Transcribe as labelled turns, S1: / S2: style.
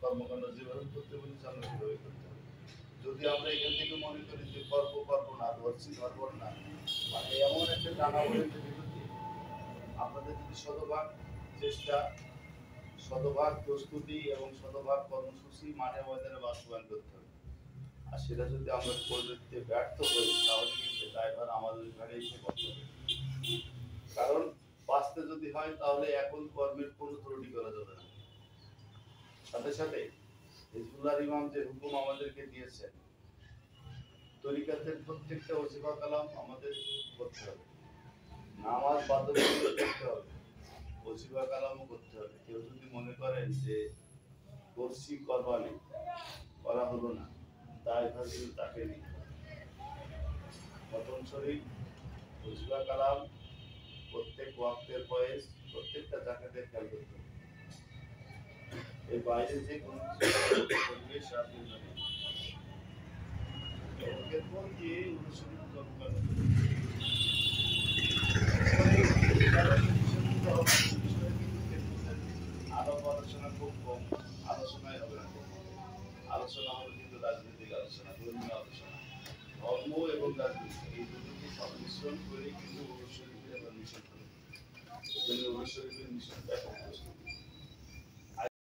S1: কর্মকাণ্ড যেভাবে করতে বলেছে আমরা সেভাবে করতে হবে। যদি আমরা এখান থেকে মনে করি যে করবো না, ধরছি ধরবো না, মানে এমন একটা টানা পড়ে বিরতি, আপনাদের যদি শতভাগ চেষ্টা, শতভাগ প্রস্তুতি এবং শতভাগ কর্মসূচি মাঠে ময়দানে বাস্তবায়ন করতে হবে। আর সেটা যদি আমরা করতে ব্যর্থ হই তাহলে কিন্তু ড্রাইভার আমাদের ঘাড়ে এসে করতে হবে। কারণ বাঁচতে যদি হয় তাহলে এখন কর্মের কোনো ত্রুটি করা যাবে না। সাথে সাথে হিজবুল্লাহ ইমাম যে হুকুম আমাদেরকে দিয়েছেন, তরিকাতের প্রত্যেকটা ওজিফা কালাম আমাদের করতে হবে, নামাজ বাধ্যতামূলক করতে হবে, ওজিফা কালামও করতে হবে। কেউ যদি মনে করেন যে করছি করবানি, করা হলো না, দায়ভার কিন্তু তাকে নিতে হবে। বর্তমান শরীফ, ওজিফা কালাম, প্রত্যেক ওয়াক্তের বয়স, প্রত্যেকটা জায়গাতে খেয়াল করতে হবে। এর বাইরে যে কোনো পরিবেশ আপনি জানেন। এরপর যে অনুশীলন কর্মকাণ্ড আলাপ আলোচনা খুব কম, আলোচনায় হবে না খুব কম। আলোচনা হবে কিন্তু রাজনৈতিক আলোচনা, ধর্মীয় আলোচনা, ধর্ম এবং রাজনীতি এই দুটোকে সংমিশ্রণ করে কিন্তু অনুশীলনের মিশন করে। এই জন্য অনুশীলনের মিশনটা খুব প্রস্তুত।